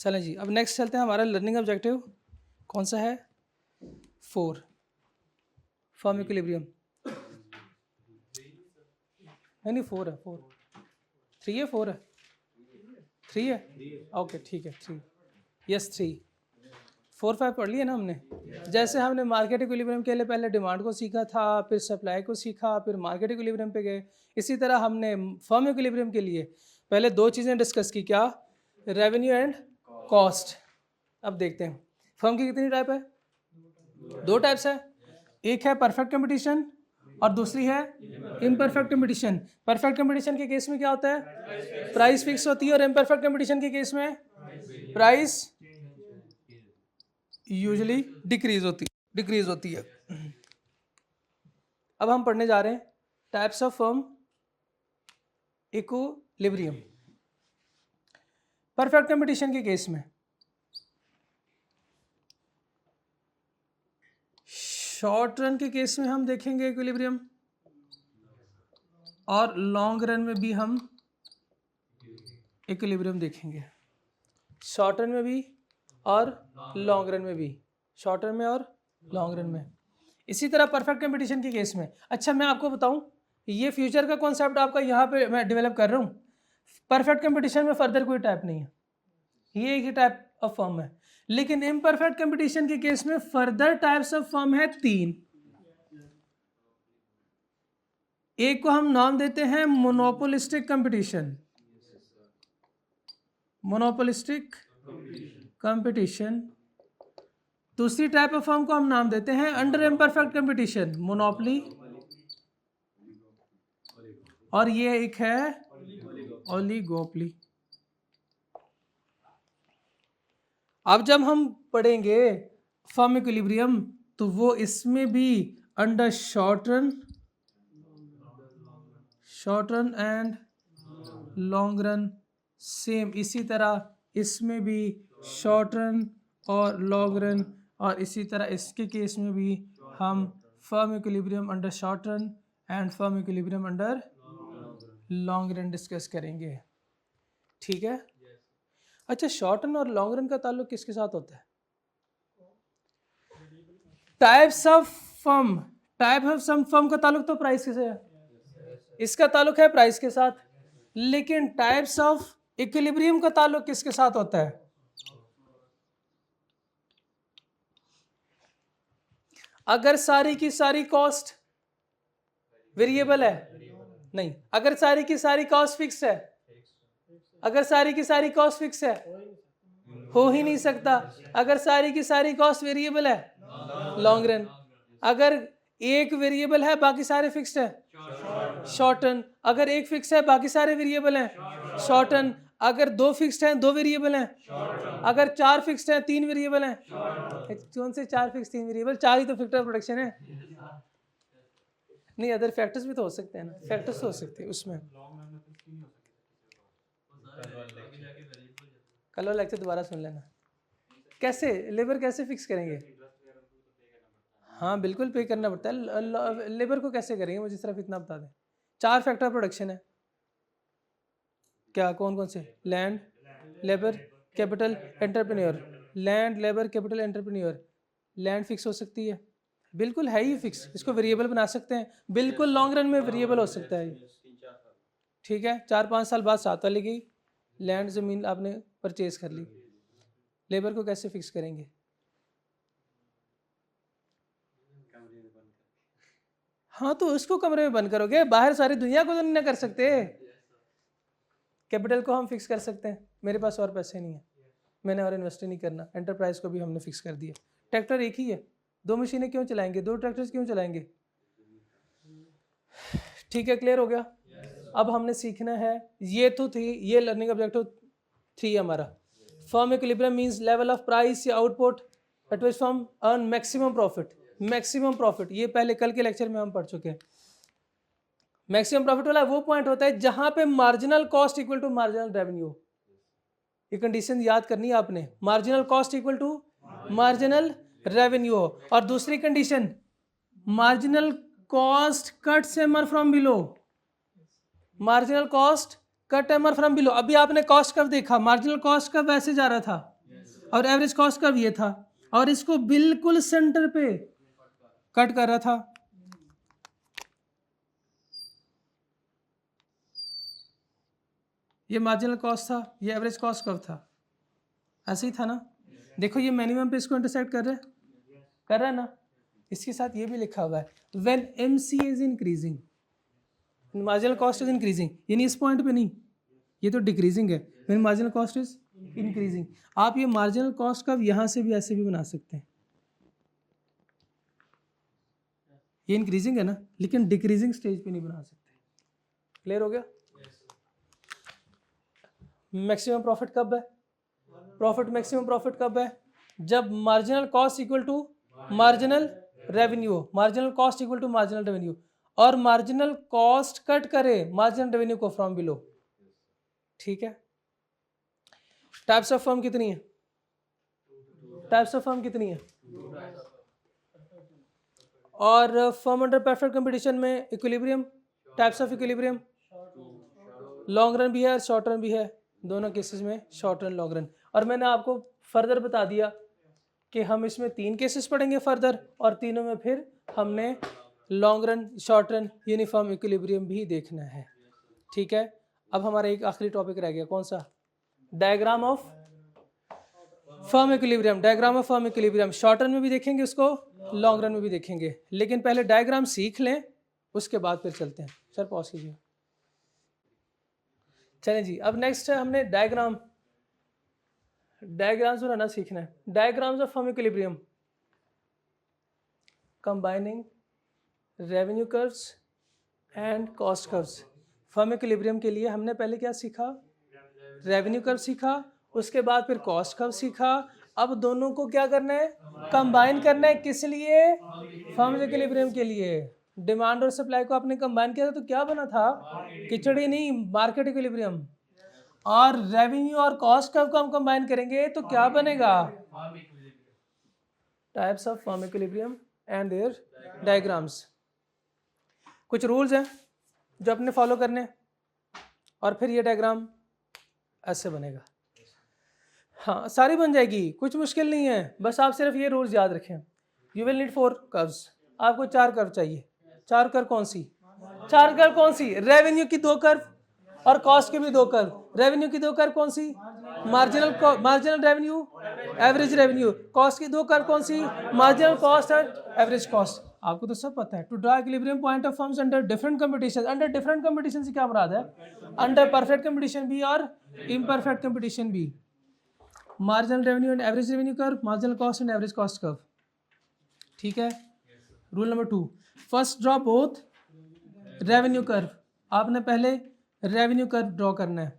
चलें जी, अब नेक्स्ट चलते हैं। हमारा लर्निंग ऑब्जेक्टिव कौन सा है? 4, फर्म इक्विलिब्रियम। नहीं 4 है, 4 3 है, 4 है, 3 है, ओके ठीक है 3, यस 3 4 5 पढ़ लिए ना हमने। जैसे हमने मार्केट इक्विलिब्रियम के लिए पहले डिमांड को सीखा था, फिर सप्लाई को सीखा, फिर मार्केट इक्विलिब्रियम पे गए। इसी तरह हमने फर्म इक्विलिब्रियम के लिए पहले 2 चीज़ें डिस्कस की, क्या? Revenue and cost. अब देखते हैं फर्म की कितनी टाइप है? 2 टाइप्स है। एक है परफेक्ट कंपटीशन और दूसरी है इम्परफेक्ट कंपटीशन। परफेक्ट कंपटीशन के केस में क्या होता है? प्राइस फिक्स होती है, और इम्परफेक्ट कंपटीशन के केस में प्राइस यूजुअली डिक्रीज होती है। अब हम पढ़ने जा रहे हैं types of firm equilibrium. Perfect competition के केस में शॉर्ट रन के केस में हम देखेंगे इक्विलिब्रियम, और लॉन्ग रन में भी हम इक्विलिब्रियम देखेंगे। शॉर्ट रन में भी और लॉन्ग रन में भी, शॉर्ट रन में और लॉन्ग रन में। इसी तरह परफेक्ट कंपटीशन के केस में, अच्छा मैं आपको बताऊं, ये फ्यूचर का कॉन्सेप्ट आपका यहाँ पे मैं डेवलप कर रहा हूँ। परफेक्ट कंपटीशन में फर्दर कोई टाइप नहीं है, ये एक ही टाइप ऑफ फर्म है। लेकिन इम्परफेक्ट कंपटीशन के केस में फर्दर टाइप्स ऑफ फर्म है 3। एक को हम नाम देते हैं मोनोपोलिस्टिक कंपटीशन, मोनोपोलिस्टिक कंपटीशन। दूसरी टाइप ऑफ फर्म को हम नाम देते हैं अंडर इम्परफेक्ट कंपटीशन, मोनोपोली। और ये एक है ओलिगोपोली। अब जब हम पढ़ेंगे फर्म इक्विलिब्रियम तो वो इसमें भी under short run and long run, same इसी तरह इसमें भी शॉर्ट रन और लॉन्ग रन, और इसी तरह इसके केस में भी हम firm equilibrium under short run and firm equilibrium under long run discuss करेंगे। ठीक है? अच्छा, शॉर्ट रन और लॉन्ग रन का ताल्लुक किसके साथ होता है? टाइप्स ऑफ फर्म का ताल्लुक तो प्राइस के से है, इसका ताल्लुक है प्राइस के साथ। लेकिन टाइप्स ऑफ इक्विलिब्रियम का ताल्लुक किसके साथ होता है? अगर सारी की सारी कॉस्ट वेरिएबल है, नहीं, अगर सारी की सारी कॉस्ट फिक्स है, अगर सारी की सारी कॉस्ट फिक्स है, हो ही नहीं सकता। अगर सारी की सारी कॉस्ट वेरिएबल है, लॉन्ग रन। अगर एक वेरिएबल है बाकी सारे फिक्स्ड है, शॉर्ट रन। अगर एक फिक्स है बाकी सारे वेरिएबल हैं, शॉर्ट रन। अगर 2 फिक्स्ड हैं 2 वेरिएबल हैं, अगर 4 फिक्स्ड हैं 3 वेरिएबल हैं। कौन से 4 फिक्स 3 वेरिएबल? 4 ही तो फैक्टर प्रोडक्शन है। नहीं, अदर फैक्टर्स भी तो हो सकते हैं ना, फैक्टर्स तो हो सकते हैं उसमें। कल वाला लेक्चर दोबारा सुन लेना। कैसे लेबर कैसे फिक्स करेंगे? हाँ बिल्कुल पे करना पड़ता है। लेबर को कैसे करेंगे, मुझे सिर्फ इतना बता दें। 4 फैक्टर प्रोडक्शन है, क्या कौन कौन से? Land, labour, capital, entrepreneur. Land, labour, capital, entrepreneur. Land fix हो सकती है, बिल्कुल है ही फिक्स, इसको वेरिएबल बना सकते हैं, बिल्कुल लॉन्ग रन में वेरिएबल हो सकता है। ठीक है, 4-5 साल बाद 7 वाले की लैंड ज़मीन आपने परचेज कर ली। लेबर को कैसे फिक्स करेंगे? हाँ तो उसको कमरे में बंद करोगे, बाहर सारी दुनिया को तो नहीं कर सकते। कैपिटल को हम फिक्स कर सकते हैं, मेरे पास और पैसे नहीं है, मैंने और इन्वेस्ट नहीं करना। एंटरप्राइज को भी हमने फिक्स कर दिया। ट्रैक्टर एक ही है, 2 मशीनें क्यों चलाएंगे, 2 ट्रैक्टर्स क्यों चलाएंगे? ठीक है, क्लियर हो गया? अब हमने सीखना है, ये तो थी, ये लर्निंग ऑब्जेक्टिव 3 हमारा। Firm equilibrium means level of price या output at which firm earn maximum profit. Maximum profit ये पहले कल के लेक्चर में हम पढ़ चुके हैं। मैक्सिमम प्रॉफिट वाला वो पॉइंट होता है जहां पे marginal cost equal to marginal revenue. ये कंडीशन याद करनी है आपने, marginal cost equal to marginal revenue. और दूसरी कंडीशन, मार्जिनल कॉस्ट कट सेमर from below. Marginal cost cut MR from below. अभी आपने कॉस्ट कर्व देखा, मार्जिनल कॉस्ट कर्व ऐसे जा रहा था और एवरेज कॉस्ट कर्व ये था और इसको बिल्कुल सेंटर पे कट कर रहा था। ये मार्जिनल कॉस्ट था, ये एवरेज कॉस्ट कर्व था, ऐसे ही था ना। देखो ये मिनिमम पे इसको इंटरसेक्ट कर रहा है ना। इसके साथ ये भी लिखा हुआ है when MC is increasing marginal cost is increasing, यानी इस पॉइंट पे नहीं, ये तो डिक्रीजिंग है, when marginal cost is increasing. आप ये मार्जिनल कॉस्ट कर्व यहाँ से भी ऐसे भी बना सकते हैं, ये इंक्रीजिंग है ना, लेकिन डिक्रीजिंग स्टेज पे नहीं बना सकते। क्लियर हो गया? मैक्सिमम प्रॉफिट कब है? मैक्सिमम प्रॉफिट कब है? जब marginal cost equal to marginal revenue, marginal cost equal to marginal revenue, और मार्जिनल कॉस्ट कट करे मार्जिनल रेवेन्यू को फ्रॉम बिलो। ठीक है। टाइप्स ऑफ फर्म कितनी है? टाइप्स ऑफ फर्म कितनी है? और फर्म अंडर परफेक्ट कंपटीशन में equilibrium, types of equilibrium, long run भी है शॉर्ट रन भी है, दोनों केसेस में शॉर्ट रन लॉन्ग रन। और मैंने आपको फर्दर बता दिया कि हम इसमें 3 केसेस पढ़ेंगे फर्दर, और तीनों में फिर हमने long run, short run, uniform equilibrium भी देखना है। ठीक है। अब हमारा एक आखिरी टॉपिक रह गया, कौन सा? Diagram of firm equilibrium. Diagram of firm equilibrium short run में भी देखेंगे उसको, लॉन्ग रन में भी देखेंगे, लेकिन पहले डायग्राम सीख लें, उसके बाद फिर चलते हैं। सर पॉज कीजिए। चलें जी, अब नेक्स्ट है हमने डायग्राम्स बनाना सीखना है। Diagrams of firm equilibrium combining revenue curves and cost curves. Firm equilibrium के लिए हमने पहले क्या सीखा? रेवेन्यू कर्व सीखा, उसके बाद फिर कॉस्ट कर्व सीखा। अब दोनों को क्या करना है? कंबाइन करना है। किस लिए? फर्म इक्विलिब्रियम के लिए। डिमांड और सप्लाई को आपने कंबाइन किया था तो क्या बना था? खिचड़ी नहीं, मार्केट इक्विलिब्रियम। और रेवेन्यू और कॉस्ट कर्व को हम कंबाइन करेंगे तो क्या बनेगा? Types of firm equilibrium and their diagrams. कुछ रूल्स हैं जो अपने फॉलो करने, और फिर ये डायग्राम ऐसे बनेगा। हाँ, सारी बन जाएगी, कुछ मुश्किल नहीं है, बस आप सिर्फ ये रूल्स याद रखें। You will need 4 curves. आपको 4 कर्व चाहिए। 4 कर्व कौन सी? 4 कर्व कौन सी? रेवेन्यू की 2 कर्व और कॉस्ट के भी 2 कर्व। रेवेन्यू की 2 कर्व कौन सी? Marginal revenue, average revenue. Cost की 2 कर्व कौन सी? मार्जिनल कॉस्ट और एवरेज कॉस्ट। आपको तो सब पता है। To draw equilibrium point of firms under different competition. Under different competition से क्या मुराद है? अंडर परफेक्ट कंपटीशन भी और इम्परफेक्ट कंपटीशन भी। Marginal revenue and average revenue curve, marginal cost and average cost curve. ठीक है। Rule number 2, first draw both revenue curve. आपने पहले रेवेन्यू कर्व ड्रॉ करना है।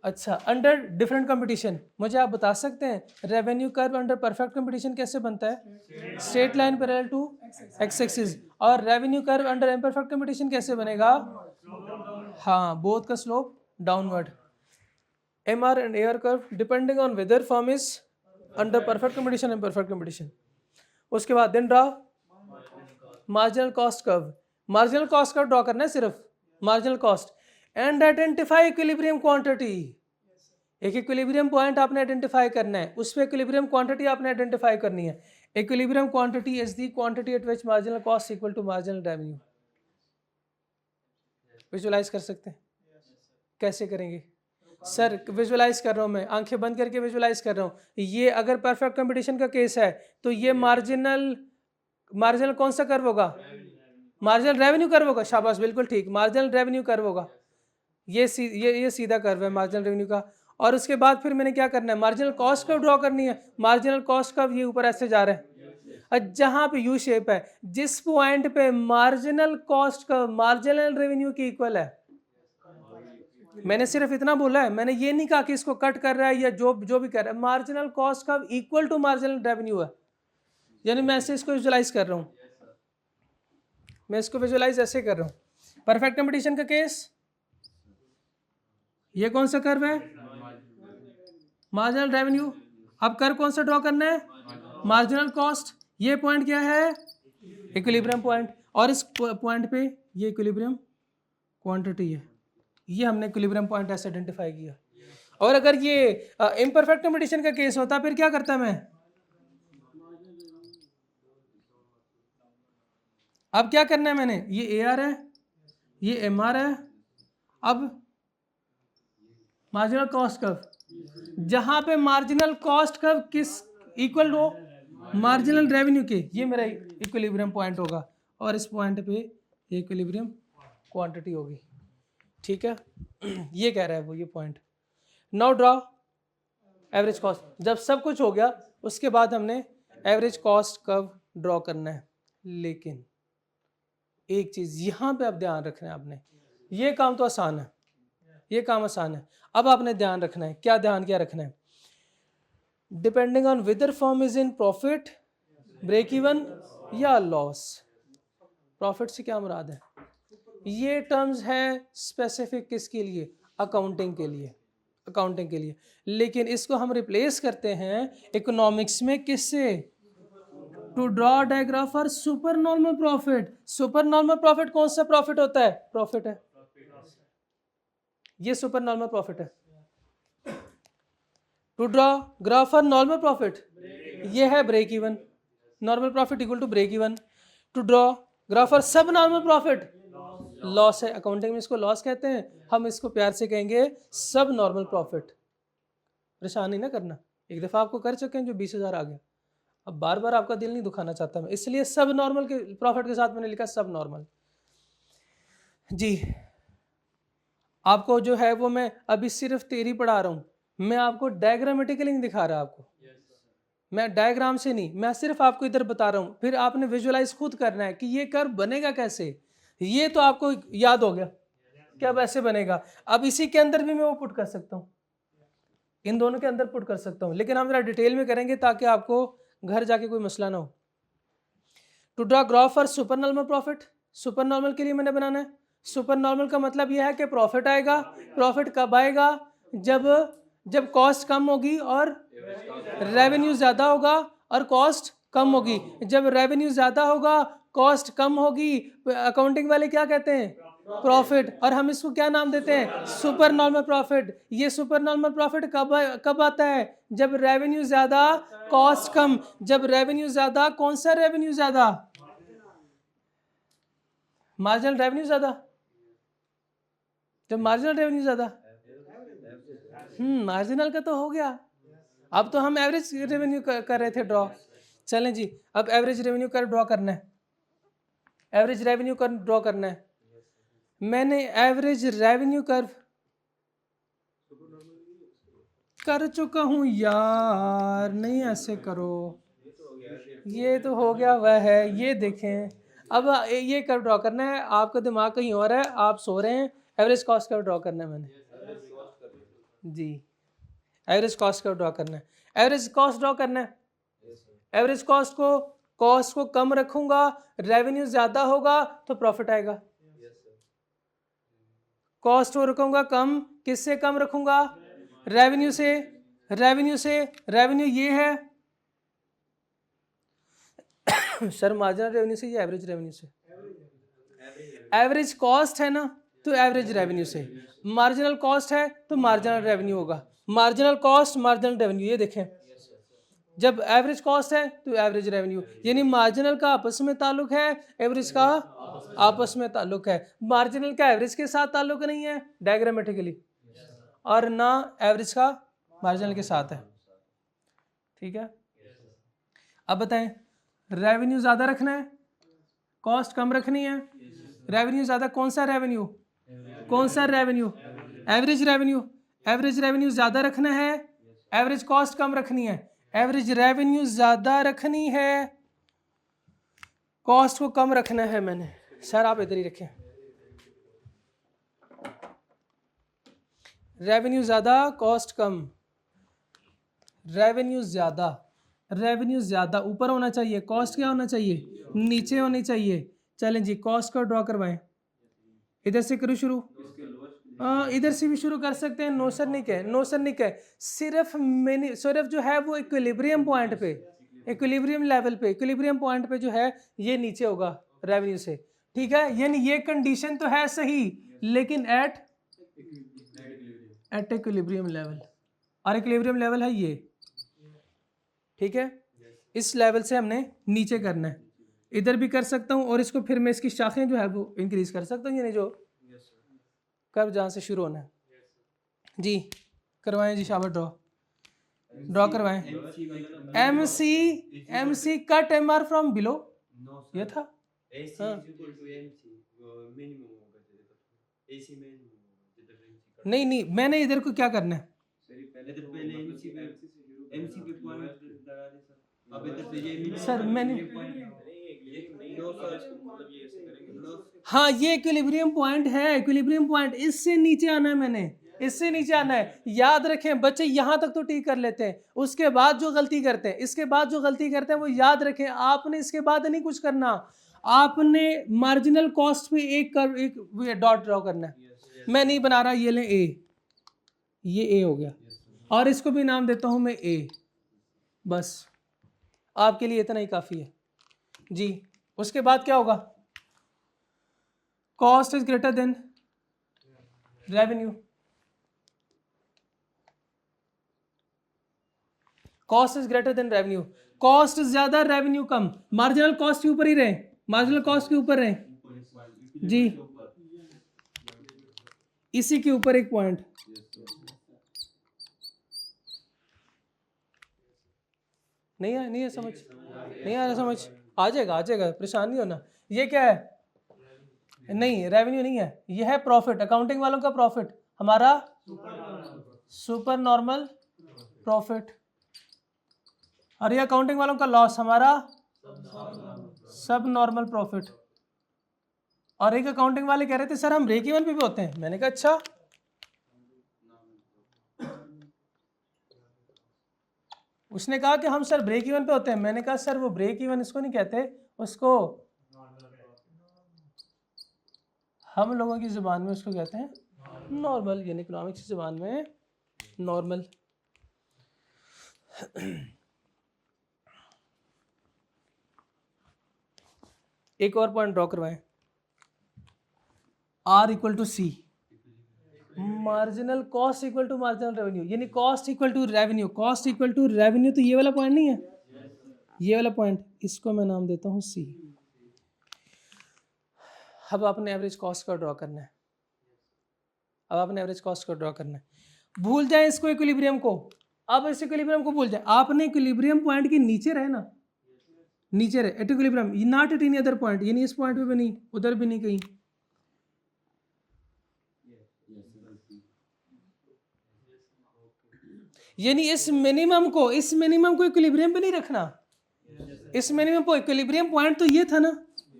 अच्छा, अंडर डिफरेंट कंपटीशन, मुझे आप बता सकते हैं revenue curve under perfect competition कैसे बनता है? Straight line parallel to X axis. और revenue curve under imperfect competition कैसे बनेगा? हाँ, बोथ का slope downward. MR and AR curve depending on whether firm is under perfect competition and imperfect competition. उसके बाद then draw marginal cost curve. Marginal cost curve draw करना है सिर्फ, marginal cost, and identify equilibrium quantity. एक equilibrium point आपने identify करना है, उस पर इक्विलिब्रियम क्वांटिटी आपने आइडेंटिफाई करनी है। Equilibrium quantity is the quantity at which marginal cost equal to marginal revenue. Visualize कर सकते हैं? कैसे करेंगे सर? विजुअलाइज कर रहा हूँ मैं, आंखें बंद करके विजुअलाइज कर रहा हूँ। ये अगर परफेक्ट कंपटीशन का केस है तो ये मार्जिनल कौन सा कर्व होगा? मार्जिनल रेवेन्यू कर्व होगा। शाबाश, बिल्कुल ठीक, मार्जिनल रेवेन्यू कर्व होगा। ये सीधा कर्व है मार्जिनल रेवेन्यू का। और उसके बाद फिर मैंने क्या करना है? मार्जिनल कॉस्ट कर्व ड्रॉ करनी है। मार्जिनल कॉस्ट कर्व ये ऊपर ऐसे जा रहा है, जहां पे यू शेप है, जिस पॉइंट पे marginal cost curve marginal revenue की इक्वल है। मैंने सिर्फ इतना बोला है, मैंने ये नहीं कहा कि इसको कट कर रहा है या जो भी कर रहा है। Marginal cost curve equal to marginal revenue है, यानी मैं ऐसे इसको विजुअलाइज कर रहा हूँ। मैं इसको विजुअलाइज ऐसे कर रहा हूँ। परफेक्ट कंपटीशन का केस, ये कौन सा कर्व है? Marginal revenue. अब कर्व कौन सा ड्रॉ करना है? Marginal cost. ये पॉइंट क्या है? Equilibrium point. और इस पॉइंट पे ये इक्विलिब्रियम क्वांटिटी है, ये हमने इक्विलिब्रियम पॉइंट ऐसे आइडेंटिफाई किया। और अगर ये इम्परफेक्ट कंपटीशन का केस होता फिर क्या करता मैं? अब क्या करना है मैंने, ये ए आर है, ये एम आर है, अब मार्जिनल कॉस्ट कर्व, जहां पे मार्जिनल कॉस्ट कर्व किस इक्वल हो मार्जिनल रेवेन्यू के, ये मेरा इक्विलिब्रियम पॉइंट होगा और इस पॉइंट पे इक्विलिब्रियम क्वांटिटी होगी। ठीक है, ये कह रहा है वो ये point. Now draw average cost. जब सब कुछ हो गया उसके बाद हमने एवरेज कॉस्ट कर्व ड्रॉ करना है। लेकिन एक चीज यहां पे आप ध्यान रखना है आपने, ये काम तो आसान है, ये काम आसान है। अब आपने ध्यान रखना है, क्या ध्यान क्या रखना है? Depending on whether firm is in profit, break even या लॉस। प्रॉफिट से क्या मुराद है? ये टर्म्स है स्पेसिफिक किसके लिए? अकाउंटिंग के लिए, अकाउंटिंग के लिए। लेकिन इसको हम रिप्लेस करते हैं इकोनॉमिक्स में किससे? To draw diagram for super normal profit. Super normal profit कौन सा प्रॉफिट होता है? प्रॉफिट है, ये सुपर नॉर्मल प्रॉफिट है। To draw graph for normal profit, ये है break even. Normal profit equal to break even. To draw graph for sub normal profit, loss है। अकाउंटिंग में इसको लॉस कहते हैं, हम इसको प्यार से कहेंगे सब नॉर्मल प्रॉफिट। परेशान नहीं ना करना, एक दफा आपको कर चुके हैं जो 20,000 आ गया, अब बार बार आपका दिल नहीं दुखाना चाहता मैं, इसलिए सब नॉर्मल के प्रॉफिट के साथ मैंने लिखा सब नॉर्मल। जी आपको जो है वो मैं अभी सिर्फ थ्योरी पढ़ा रहा हूँ, मैं आपको डायग्रामेटिकली नहीं दिखा रहा आपको, मैं डायग्राम से नहीं, मैं सिर्फ आपको इधर बता रहा हूँ। फिर आपने विजुअलाइज खुद करना है कि ये कर्व बनेगा कैसे। ये तो आपको याद हो गया कि अब ऐसे बनेगा। अब इसी के अंदर भी मैं वो पुट कर सकता हूँ, इन दोनों के अंदर पुट कर सकता हूँ, लेकिन हम जरा डिटेल में करेंगे ताकि आपको घर जाके कोई मसला ना हो। To draw graph for super normal profit, super normal के लिए मैंने बनाना है। सुपर नॉर्मल का मतलब यह है कि प्रॉफिट आएगा। प्रॉफिट कब आएगा? जब कॉस्ट कम होगी और रेवेन्यू ज़्यादा होगा और कॉस्ट कम होगी। जब रेवेन्यू ज़्यादा होगा कॉस्ट कम होगी, अकाउंटिंग वाले क्या कहते हैं? प्रॉफिट। और हम इसको क्या नाम देते हैं? Super normal profit. ये सुपर नॉर्मल प्रॉफिट कब आता है? जब रेवेन्यू ज़्यादा कॉस्ट कम। जब रेवेन्यू ज़्यादा, कौन सा रेवेन्यू ज़्यादा? मार्जिनल रेवेन्यू ज़्यादा। जब मार्जिनल रेवेन्यू ज़्यादा, मार्जिनल का तो हो गया, अब तो हम एवरेज रेवेन्यू कर रहे थे ड्रॉ। चलें जी, अब एवरेज रेवेन्यू कर ड्रॉ करना है, एवरेज रेवेन्यू कर ड्रॉ करना है। मैंने एवरेज रेवेन्यू कर्व कर चुका हूं यार, नहीं ऐसे करो, ये तो हो गया वह है, ये देखें। अब ये कर्व ड्रॉ करना है, आपका दिमाग कहीं और है, आप सो रहे हैं। एवरेज कॉस्ट कर्व ड्रॉ करना है मैंने जी, एवरेज कॉस्ट कर्व ड्रॉ करना है। एवरेज कॉस्ट ड्रॉ करना है। एवरेज कॉस्ट को कम रखूंगा, रेवेन्यू ज्यादा होगा तो प्रॉफिट आएगा। कॉस्ट को रखूंगा कम, किससे कम रखूंगा? रेवेन्यू से। रेवेन्यू ये है सर मार्जिनल रेवेन्यू से या एवरेज रेवेन्यू से? एवरेज कॉस्ट है ना तो एवरेज रेवेन्यू से, मार्जिनल कॉस्ट है तो मार्जिनल रेवेन्यू होगा। मार्जिनल कॉस्ट मार्जिनल रेवेन्यू, ये देखें, जब एवरेज कॉस्ट है तो एवरेज रेवेन्यू, यानी मार्जिनल का आपस में ताल्लुक है, एवरेज का आपस में ताल्लुक है। मार्जिनल का एवरेज के साथ ताल्लुक नहीं है डायग्रामेटिकली, और ना एवरेज का मार्जिनल के साथ है। ठीक है, अब बताएं, रेवेन्यू ज़्यादा रखना है, कॉस्ट कम रखनी है। रेवेन्यू ज़्यादा, कौन सा revenue? Average revenue. Average revenue ज़्यादा रखना है, एवरेज कॉस्ट कम रखनी है। एवरेज रेवेन्यू ज़्यादा रखनी है, कॉस्ट को कम रखना है मैंने। सर आप इधर ही रखें, रेवेन्यू ज़्यादा कॉस्ट कम। रेवेन्यू ज़्यादा ऊपर होना चाहिए, कॉस्ट क्या होना चाहिए? नीचे होनी चाहिए। चलें जी, कॉस्ट को ड्रॉ करवाएं। इधर से करूँ शुरू? इधर से भी शुरू कर सकते हैं, नो सर नहीं कहे। सिर्फ जो है वो इक्विलिब्रियम पॉइंट पे, इक्विलिब्रियम लेवल पे, इक्विलिब्रियम पॉइंट पे जो है ये नीचे होगा रेवेन्यू से। ठीक है, यानी ये कंडीशन तो है सही, लेकिन एट एट इक्विलिब्रियम लेवल, और इक्विलिब्रियम लेवल है ये, ठीक है। इस लेवल से हमने नीचे करना है, इधर भी कर सकता हूँ और इसको फिर मैं इसकी शाखें जो है वो इंक्रीज कर सकता हूँ, यानी जो कर्व जहाँ से शुरू होना है। जी करवाएं जी, शाबाश, ड्रॉ करवाएं। M C cut M R from below, ये था। हाँ। नहीं नहीं, मैंने इधर को क्या करना है, सर मैंने, हाँ ये इक्विलिब्रियम पॉइंट है, इक्विलिब्रियम पॉइंट, इससे नीचे आना है मैंने, इससे नीचे आना है। याद रखें बच्चे, यहां तक तो ठीक कर लेते हैं, उसके बाद जो गलती करते हैं, इसके बाद जो गलती करते हैं वो याद रखें, आपने इसके बाद नहीं कुछ करना, आपने मार्जिनल कॉस्ट पे एक डॉट ड्रॉ करना है। मैं नहीं बना रहा, ये लें ए, ये ए हो गया, और इसको भी नाम देता हूं मैं ए, बस आपके लिए इतना ही काफी है जी। उसके बाद क्या होगा, cost is greater than revenue, cost is greater than revenue, cost ज्यादा रेवेन्यू कम, मार्जिनल कॉस्ट के ऊपर ही रहे, मार्जिनल कॉस्ट के ऊपर रहे जी, इसी के ऊपर एक पॉइंट। नहीं है समझ, नहीं आ रहा समझ, आ जाएगा, परेशान नहीं होना। ये क्या है, नहीं रेवेन्यू नहीं है, ये है प्रॉफिट, अकाउंटिंग वालों का प्रॉफिट, हमारा सुपर नॉर्मल प्रॉफिट, और ये अकाउंटिंग वालों का लॉस, हमारा सब नॉर्मल प्रॉफिट। और एक अकाउंटिंग वाले कह रहे थे सर हम ब्रेक इवन पे भी होते हैं, मैंने कहा अच्छा, उसने कहा कि हम सर ब्रेक इवन पे होते हैं, मैंने कहा सर वो ब्रेक इवन इसको नहीं कहते, उसको हम लोगों की जुबान में उसको कहते हैं नॉर्मल, यानी इकोनॉमिक्स की जुबान में नॉर्मल। एक और पॉइंट ड्रॉ करवाएं, R equal to C, marginal cost equal to marginal revenue, यानी cost equal to revenue, cost equal to revenue, तो ये वाला पॉइंट नहीं है, ये वाला पॉइंट, इसको मैं नाम देता हूं सी। अब आपने एवरेज कॉस्ट का ड्रॉ करना है, अब आपने एवरेज कॉस्ट को ड्रॉ करना है, भूल जाए इसको इक्विलिब्रियम को, अब इस इक्विलिब्रियम को भूल जाए, आपने इक्विलिब्रियम पॉइंट के नीचे रहे ना, नीचे रहे at equilibrium, not at any other point, यानी इस पॉइंट पे भी नहीं, उधर भी नहीं कहीं, यानी इस मिनिमम को इक्विलिब्रियम पे नहीं रखना, इस मिनिमम को, इक्विलिब्रियम पॉइंट तो ये था ना,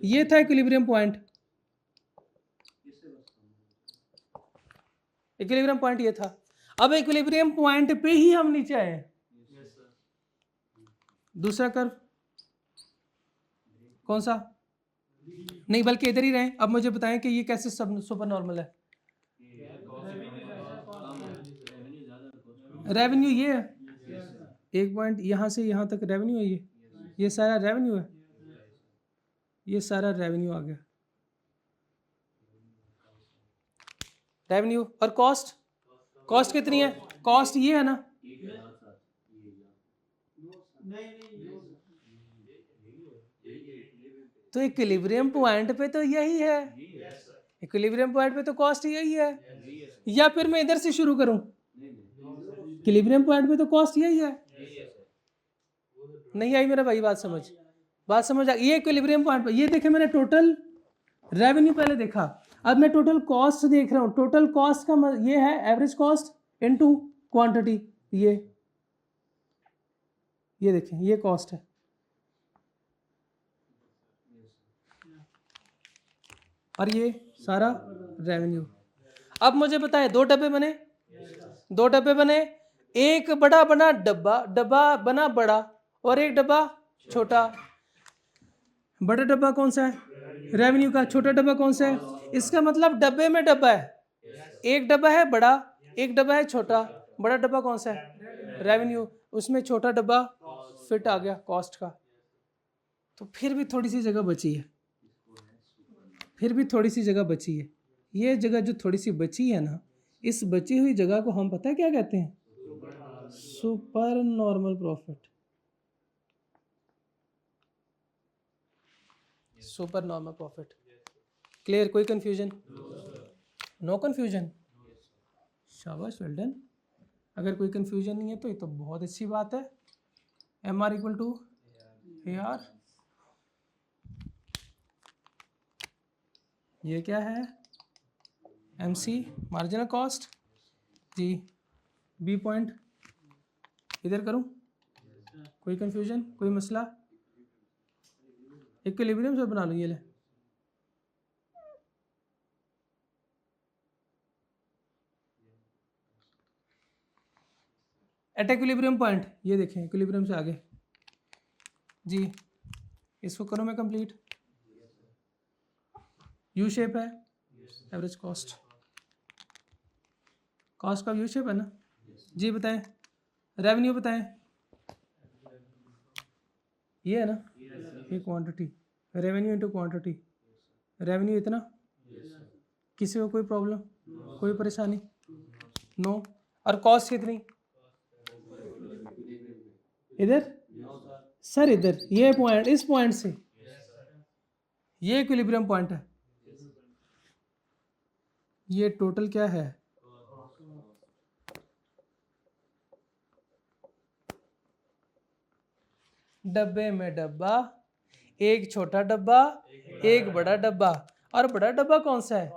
ये था इक्विलिब्रियम पॉइंट, इक्विलिब्रियम पॉइंट ये था, अब इक्विलिब्रियम पॉइंट पे ही हम नीचे आए हैं। दूसरा कर्व कौन सा, नहीं बल्कि इधर ही रहे। अब मुझे बताएं कि ये कैसे सब सुपर नॉर्मल है, रेवेन्यू ये है, एक पॉइंट यहां से यहां तक रेवेन्यू है, ये सारा रेवेन्यू है, ये सारा रेवेन्यू आ गया, रेवेन्यू। और कॉस्ट, कॉस्ट कितनी है, कॉस्ट ये है ना, तो इक्विलिब्रियम पॉइंट पे तो यही है, इक्विलिब्रियम पॉइंट पे तो कॉस्ट यही है, या फिर मैं इधर से शुरू करूं, इक्विलिब्रियम पॉइंट पे तो कॉस्ट यही है, नहीं आई मेरा भाई बात समझ आ, ये इक्विलिब्रियम पॉइंट पे, ये देखे मैंने टोटल रेवेन्यू पहले देखा, अब मैं टोटल कॉस्ट देख रहा हूं, टोटल कॉस्ट का ये है एवरेज कॉस्ट इनटू क्वांटिटी, ये देखें ये कॉस्ट है, और ये सारा रेवेन्यू। अब मुझे बताएं, दो डब्बे बने, एक बड़ा बना डब्बा बना बड़ा, और एक डब्बा छोटा, बड़ा डब्बा कौन सा है, रेवेन्यू का, छोटा डब्बा कौन सा है, इसका मतलब डब्बे में डब्बा है, एक डब्बा है बड़ा, एक डब्बा है छोटा, बड़ा डब्बा कौन सा है, रेवेन्यू, उसमें छोटा डब्बा फिट आ गया कॉस्ट का, तो फिर भी थोड़ी सी जगह बची है, ये जगह जो थोड़ी सी बची है ना, इस बची हुई जगह को हम पता है क्या कहते हैं? Super normal profit. Super normal profit. Clear? कोई कंफ्यूजन? No confusion? शाबाश, वेल डन। अगर कोई कंफ्यूजन नहीं है तो ये तो बहुत अच्छी बात है। M R equal to A R, ये क्या है? एम सी मार्जिनल कॉस्ट जी। बी पॉइंट इधर करूं? कोई कंफ्यूजन, कोई मसला? इक्विलिब्रियम से बना लो ये ले। एट इक्विलिब्रियम पॉइंट, ये देखें इक्विलिब्रियम से आगे जी। इसको करूं मैं कंप्लीट। यू शेप है, एवरेज कॉस्ट, कॉस्ट का यू शेप है ना जी। बताएं रेवेन्यू, बताएं ये है ना, ये quantity, revenue into quantity. Revenue इतना, किसी को कोई प्रॉब्लम, कोई परेशानी? नो। और कॉस्ट कितनी? इधर सर, इधर ये पॉइंट, इस पॉइंट से ये इक्विलिब्रियम पॉइंट है। ये टोटल क्या है? डब्बे में डब्बा, एक छोटा डब्बा, एक बड़ा डब्बा। और बड़ा डब्बा कौन सा है?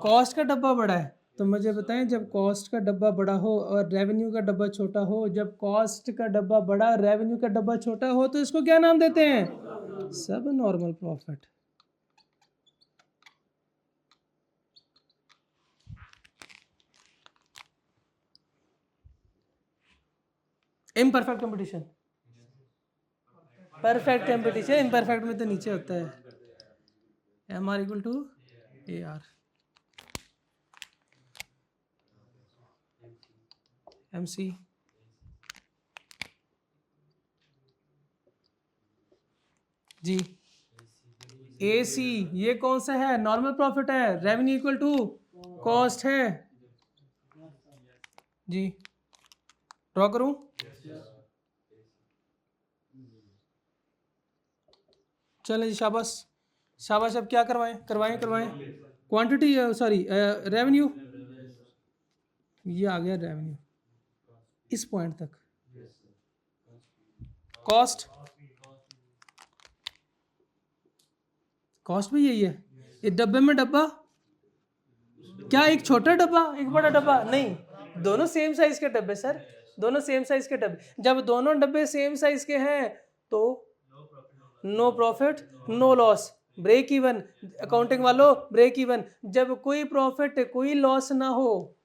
कॉस्ट का डब्बा बड़ा है। तो मुझे बताएं, जब कॉस्ट का डब्बा बड़ा हो और रेवेन्यू का डब्बा छोटा हो, जब कॉस्ट का डब्बा बड़ा, रेवेन्यू का डब्बा छोटा हो, तो इसको क्या नाम देते हैं? सब normal profit. Imperfect competition, perfect competition, imperfect में तो नीचे होता है। M R equal to A R, M C जी। ए सी ये कौन सा है? नॉर्मल प्रॉफिट है। रेवेन्यू इक्वल टू कॉस्ट है जी। ड्रॉ करूं? चलें जी, शाबाश शाबाश। अब क्या करवाएं? करवाएं क्वांटिटी, सॉरी रेवेन्यू। ये आ गया रेवेन्यू इस पॉइंट तक। कॉस्ट, कॉस्ट भी यही है। ये डब्बे में डब्बा, क्या एक छोटा डब्बा एक बड़ा डब्बा? नहीं, दोनों सेम साइज के डब्बे सर, दोनों सेम साइज के डब्बे। जब दोनों डब्बे सेम साइज के हैं तो no profit no loss, break even. Accounting वालों, ब्रेक इवन। जब कोई प्रॉफिट कोई लॉस ना हो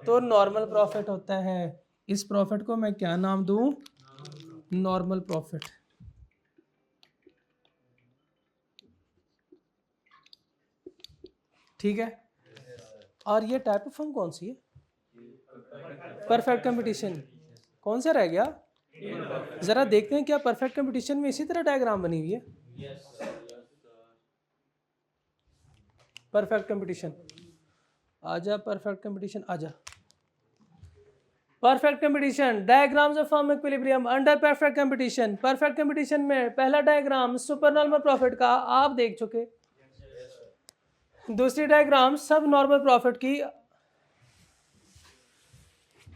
तो नॉर्मल प्रॉफिट होता है। इस प्रॉफिट को मैं क्या नाम दूं? Normal profit. ठीक है। और ये टाइप ऑफ फर्म कौन सी है? Perfect competition. कौन सा रह गया? जरा देखते हैं क्या परफेक्ट कंपटीशन में इसी तरह डायग्राम बनी हुई है? परफेक्ट कंपटीशन आजा, परफेक्ट कंपटीशन आजा। Perfect competition, diagrams of firm equilibrium under perfect competition. Perfect competition में पहला डायग्राम सुपर नॉर्मल प्रॉफिट का आप देख चुके। दूसरी डायग्राम सब नॉर्मल प्रॉफिट की,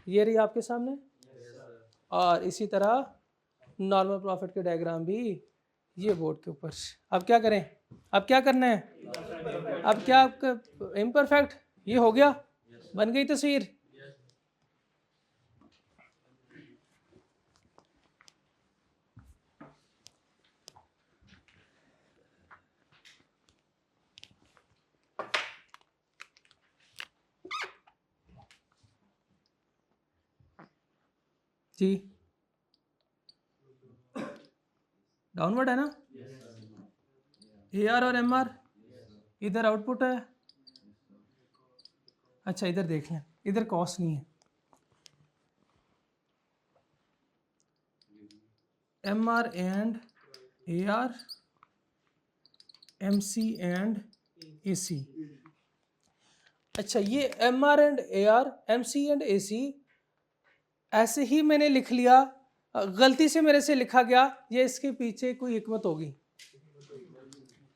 ये रही आपके सामने। और इसी तरह नॉर्मल प्रॉफिट के डायग्राम भी ये बोर्ड के ऊपर। अब क्या करें? अब क्या करना है? अब क्या इम्परफेक्ट ये हो गया, बन गई तस्वीर। जी डाउनवर्ड है ना? ए आर और एम आर, इधर आउटपुट है। अच्छा इधर देख लें, इधर कॉस्ट नहीं है। M R and A R, M C and A C. अच्छा, ये MR and AR, MC and AC ऐसे ही मैंने लिख लिया, गलती से मेरे से लिखा गया, ये इसके पीछे कोई हिकमत होगी,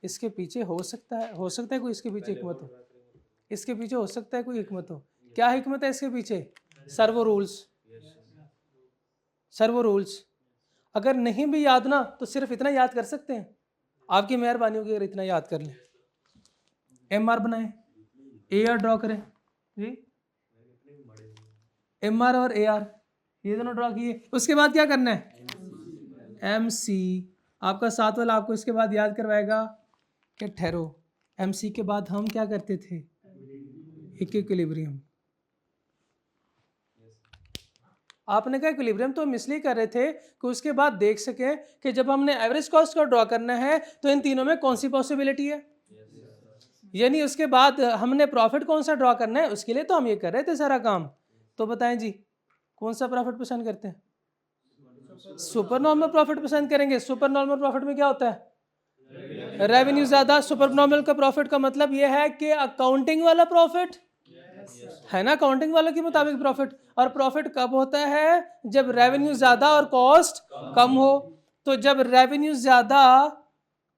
इसके पीछे हो सकता है कोई इसके पीछे हिकमत हो, इसके पीछे हो सकता है कोई हिकमत हो। क्या हिकमत है इसके पीछे? Servo rules. अगर नहीं भी याद ना तो सिर्फ इतना याद कर सकते हैं, आपकी मेहरबानी होगी अगर इतना याद कर लें। MR बनाए, AR ड्रॉ करें जी, MR और AR ये दोनों ड्रॉ किए, उसके बाद क्या करना है? MC। आपका साथ वाला आपको इसके बाद याद करवाएगा कि ठहरो, MC के बाद हम क्या करते थे? इक्विलिब्रियम। आपने कहा इक्विलिब्रियम तो हम इसलिए कर रहे थे कि उसके बाद देख सकें कि जब हमने एवरेज कॉस्ट को ड्रॉ करना है तो इन तीनों में कौन सी पॉसिबिलिटी है, यानी उसके बाद हमने प्रॉफिट कौन सा ड्रॉ करना है, उसके लिए तो हम ये कर रहे थे सारा काम। तो बताएं जी, कौन सा प्रॉफिट पसंद करते हैं? सुपर नॉर्मल प्रॉफिट पसंद करेंगे। सुपर नॉर्मल प्रॉफिट में क्या होता है? रेवेन्यू ज्यादा। सुपर नॉर्मल का प्रॉफिट का मतलब यह है कि अकाउंटिंग वाला प्रॉफिट है ना, अकाउंटिंग वालों के मुताबिक प्रॉफिट। और प्रॉफिट कब होता है? जब रेवेन्यू ज्यादा और कॉस्ट कम हो। तो जब रेवेन्यू ज्यादा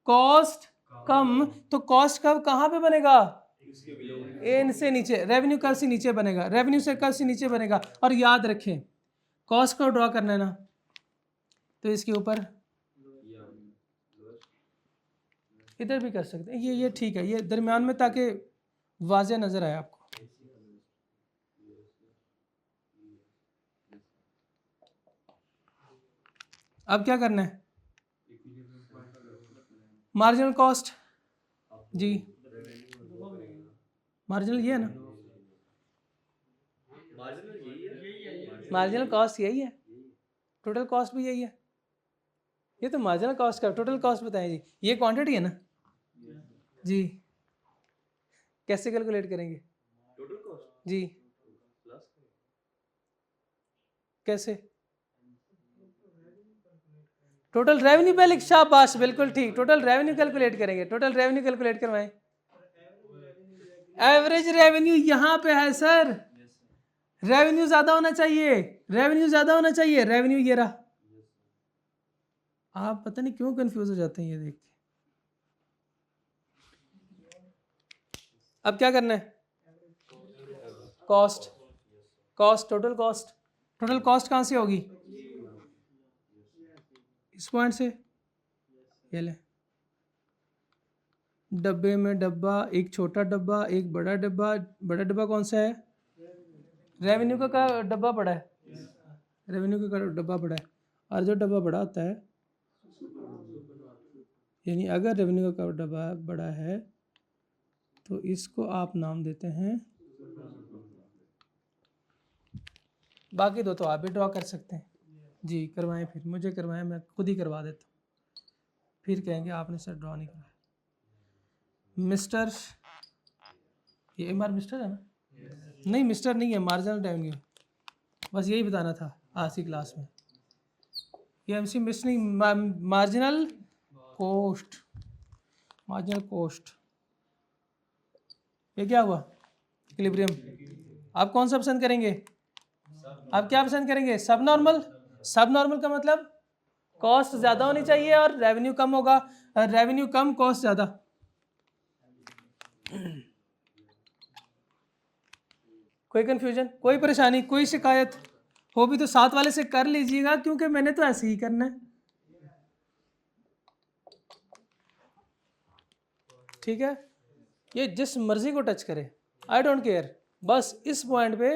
कॉस्ट कम, तो कॉस्ट कब कहां पे बनेगा? इन से नीचे। रेवेन्यू कब से नीचे बनेगा? रेवेन्यू से कब से नीचे बनेगा? और याद रखें, कॉस्ट को ड्रॉ करना है ना, तो इसके ऊपर इधर भी कर सकते हैं, ये ठीक है, ये दरमियान में, ताकि वाज़ेह नजर आए आपको। अब क्या करना है? मार्जिनल कॉस्ट जी, मार्जिनल ये है ना, मार्जिनल कॉस्ट यही है, टोटल कॉस्ट भी यही है। ये तो मार्जिनल कॉस्ट का, टोटल कॉस्ट बताएं जी, ये क्वांटिटी है ना जी। कैसे कैलकुलेट करेंगे टोटल कॉस्ट जी? कैसे? टोटल रेवेन्यू पहले, शाबाश, बिल्कुल ठीक, टोटल रेवेन्यू कैलकुलेट करेंगे। टोटल रेवेन्यू कैलकुलेट करवाएं। एवरेज रेवेन्यू यहाँ पे है सर, रेवेन्यू ज्यादा होना चाहिए, रेवेन्यू ज्यादा होना चाहिए, रेवेन्यू ये रहा। आप पता नहीं क्यों कंफ्यूज हो जाते हैं ये देख के। अब क्या करना है? Cost, total cost. Total cost कहाँ से होगी? इस पॉइंट से। ये ले, डब्बे में डब्बा, एक छोटा डब्बा, एक बड़ा डब्बा। बड़ा डब्बा कौन सा है? रेवेन्यू का डब्बा बड़ा है, रेवेन्यू का डब्बा बड़ा है। और जो डब्बा बड़ा होता है, यानी अगर रेवेन्यू का डब्बा बड़ा है तो इसको आप नाम देते हैं, बाकी दो तो आप भी ड्रॉ कर सकते हैं जी। करवाएं, फिर मुझे करवाएं, मैं खुद ही करवा देता हूँ, फिर कहेंगे आपने सर ड्रॉ नहीं करवाया। मिस्टर, ये MR मिस्टर है ना? नहीं, मिस्टर नहीं है, मार्जिनल रेवेन्यू, बस यही बताना था आज की क्लास में। ये MC मिस नहीं, मार्जिनल कॉस्ट, मार्जिनल कॉस्ट। ये क्या हुआ? इक्विलिब्रियम। आप कौन सा पसंद करेंगे? आप क्या पसंद करेंगे? सब नॉर्मल। सब नॉर्मल का मतलब कॉस्ट ज़्यादा होनी चाहिए और रेवेन्यू कम होगा, रेवेन्यू कम कॉस्ट ज़्यादा। कोई कंफ्यूजन, कोई परेशानी, कोई शिकायत हो भी तो साथ वाले से कर लीजिएगा, क्योंकि मैंने तो ऐसे ही करना है, ठीक है? ये जिस मर्जी को टच करे, आई डोंट केयर, बस इस पॉइंट पे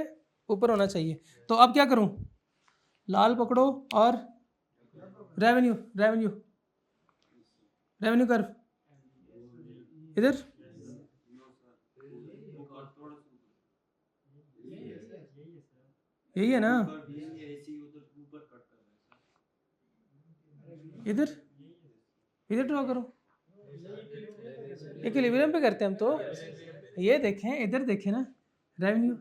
ऊपर होना चाहिए। तो अब क्या करूं? लाल पकड़ो और रेवेन्यू, रेवेन्यू, रेवेन्यू कर्व इधर, यही है ना? इधर, इधर ड्रॉ करो, इक्विलिब्रियम पे करते हैं हम तो। ये देखें, इधर देखें ना, रेवेन्यू,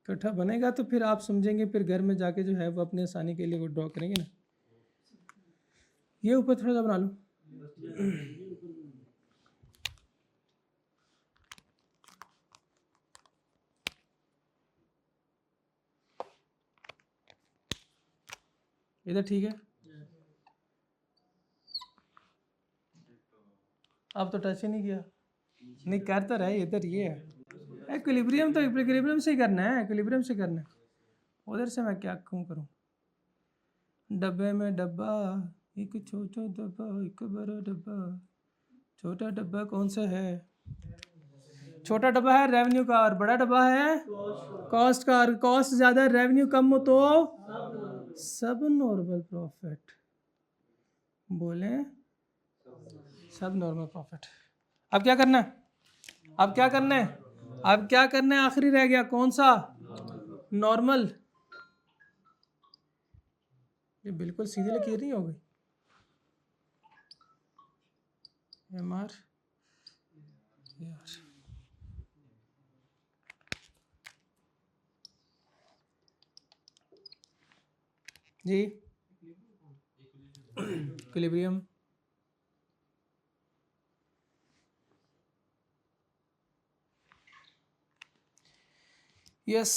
इकट्ठा बनेगा तो फिर आप समझेंगे, फिर घर में जाके जो है वो अपनी आसानी के लिए वो ड्रॉ करेंगे ना। ये ऊपर थोड़ा सा बना लो, इधर ठीक है, अब तो टच ही नहीं किया, नहीं कर तो रहे इधर, ये है इक्विलिब्रियम, तो इक्विलिब्रियम से ही करना है, इक्विलिब्रियम से करना है, उधर से मैं क्या क्यों करूँ। डब्बे में डब्बा, एक छोटा डब्बा एक बड़ा डब्बा, छोटा डब्बा कौन सा है, छोटा डब्बा है रेवेन्यू का और बड़ा डब्बा है कॉस्ट का, और कॉस्ट ज़्यादा रेवेन्यू कम हो तो सब नॉर्मल प्रॉफिट, बोले सब नॉर्मल प्रॉफिट। अब क्या करना है, अब क्या करना है, अब क्या करना है, आखिरी रह गया कौन सा, नॉर्मल। ये बिल्कुल सीधी लकीर नहीं हो गई, MR यार, जी इक्विलिब्रियम, यस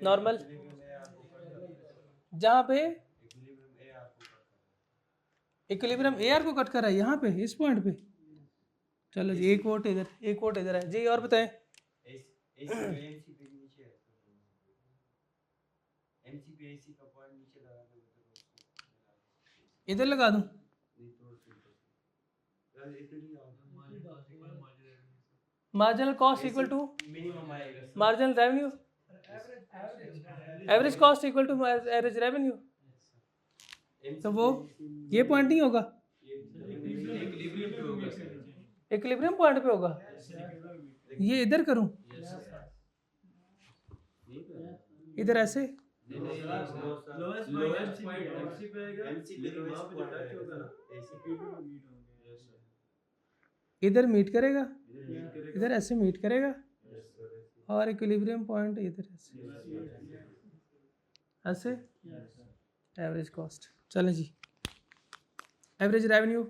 नॉर्मल, जहाँ पे इक्विलिब्रियम AR को कट कर रहा है, यहाँ पे इस पॉइंट पे, चलो जी एक वोट इधर, एक वोट इधर है जी, और बताएं इधर लगा दूं, marginal cost equal to marginal revenue, average cost equal to average revenue, तो वो ये पॉइंट नहीं होगा, इक्विलिब्रियम पॉइंट पे होगा, ये इधर करूं, इधर ऐसे, इधर मीट करेगा, इधर ऐसे मीट करेगा, और इक्विलिब्रियम पॉइंट इधर ऐसे एवरेज कॉस्ट। चलें जी, एवरेज रेवेन्यू,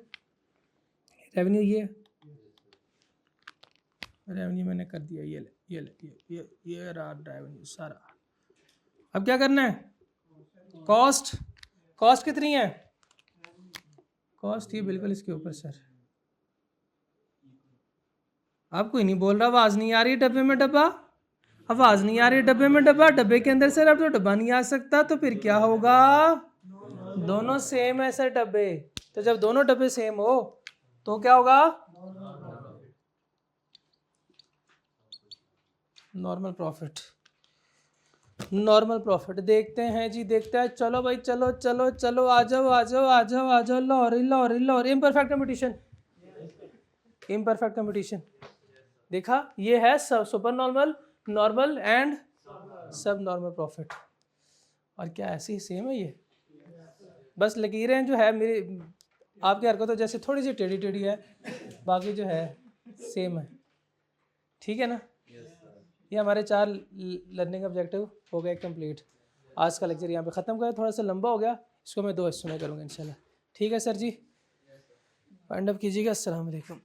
रेवेन्यू ये रेवेन्यू मैंने कर दिया, ये रहा रेवेन्यू सारा। अब क्या करना है, कॉस्ट, कॉस्ट कितनी है, कॉस्ट ये बिल्कुल इसके ऊपर सर, अब कोई नहीं बोल रहा, आवाज़ नहीं आ रही डब्बे में डब्बा, आवाज़ नहीं आ रही डब्बे में डब्बा, डब्बे के अंदर सर अब तो डब्बा नहीं आ सकता, तो फिर क्या होगा, दोनों सेम है सर डब्बे, तो जब दोनों डब्बे सेम हो तो क्या होगा, नॉर्मल प्रॉफिट, नॉर्मल प्रॉफिट। देखते हैं जी, देखते हैं, चलो भाई चलो चलो चलो, आ जाओ आ जाओ आ जाओ आ जाओ, Lahore Lahore Lahore, imperfect competition, imperfect competition, देखा ये है सुपर नॉर्मल, नॉर्मल एंड सब नॉर्मल प्रॉफिट, और क्या ऐसे ही सेम है ये, बस लकीरें जो है मेरी आपकी हरकत तो जैसे थोड़ी सी टेढ़ी टेढ़ी है, बाकी जो है सेम है, ठीक है ना। ये हमारे 4 लर्निंग ऑब्जेक्टिव हो गए कंप्लीट। आज का लेक्चर यहाँ पे ख़त्म करें, थोड़ा सा लंबा हो गया, इसको मैं 2 हिस्सों में करूँगा इंशाल्लाह, ठीक है सर जी, वाइंड अप कीजिएगा, अस्सलाम वालेकुम।